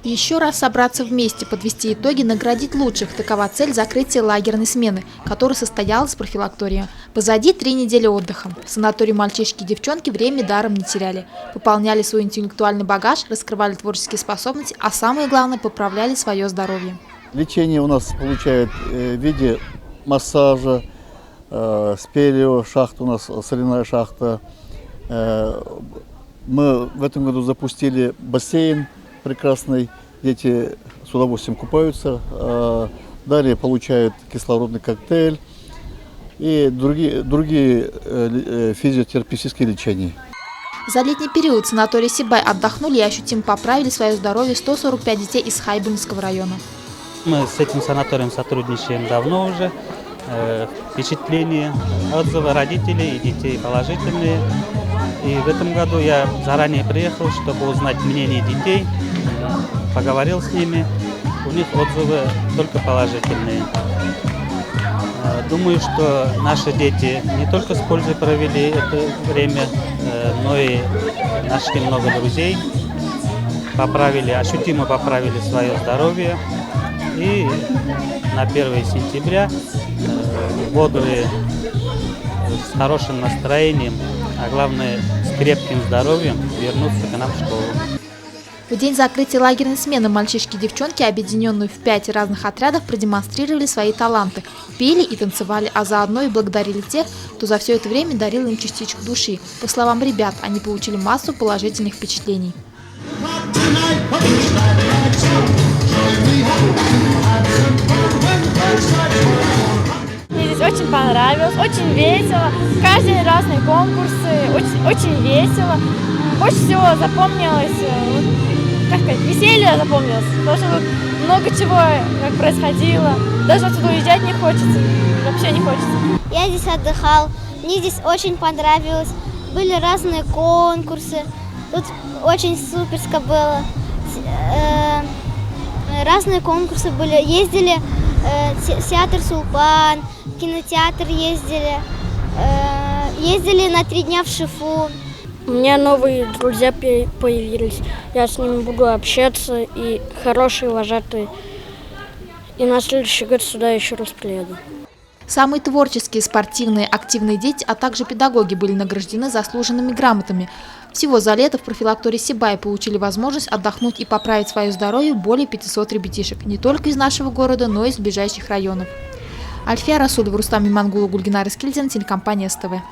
И еще раз собраться вместе, подвести итоги, наградить лучших – такова цель закрытия лагерной смены, которая состоялась в профилактории. Позади 3 недели отдыха. В санатории мальчишки и девчонки время даром не теряли. Пополняли свой интеллектуальный багаж, раскрывали творческие способности, а самое главное – поправляли свое здоровье. Лечение у нас получают в виде массажа, спелео, шахта у нас, соляная шахта. Мы в этом году запустили бассейн прекрасный, дети с удовольствием купаются, далее получают кислородный коктейль и другие физиотерапевтические лечения. За летний период в санатории Сибай отдохнули и ощутимо поправили свое здоровье 145 детей из Хайбулинского района. Мы с этим санаторием сотрудничаем давно уже. Впечатления, отзывы родителей и детей положительные. И в этом году я заранее приехал, чтобы узнать мнение детей, поговорил с ними. У них отзывы только положительные. Думаю, что наши дети не только с пользой провели это время, но и нашли много друзей, ощутимо поправили свое здоровье. И на 1 сентября бодрые, с хорошим настроением, а главное с крепким здоровьем вернуться к нам в школу. В день закрытия лагерной смены мальчишки и девчонки, объединенные в 5 разных отрядов, продемонстрировали свои таланты, пели и танцевали, а заодно и благодарили тех, кто за все это время дарил им частичку души. По словам ребят, они получили массу положительных впечатлений. Мне здесь очень понравилось, очень весело. Каждый день разные конкурсы, очень весело. Больше всего запомнилось, веселье запомнилось, потому что тут много чего происходило. Даже отсюда уезжать не хочется, вообще не хочется. Я здесь отдыхал, мне здесь очень понравилось. Были разные конкурсы, тут очень суперско было. Разные конкурсы были, ездили в театр Сулпан, в кинотеатр ездили на 3 дня в Шифу. У меня новые друзья появились, я с ними буду общаться, и хорошие вожатые. И на следующий год сюда еще раз приеду. Самые творческие, спортивные, активные дети, а также педагоги были награждены заслуженными грамотами. Всего за лето в профилактории Сибай получили возможность отдохнуть и поправить свое здоровье более 500 ребятишек, не только из нашего города, но и из ближайших районов. Альфия Расулова, Рустам Имангулов, Гульгинар Искильдин, телекомпания СТВ.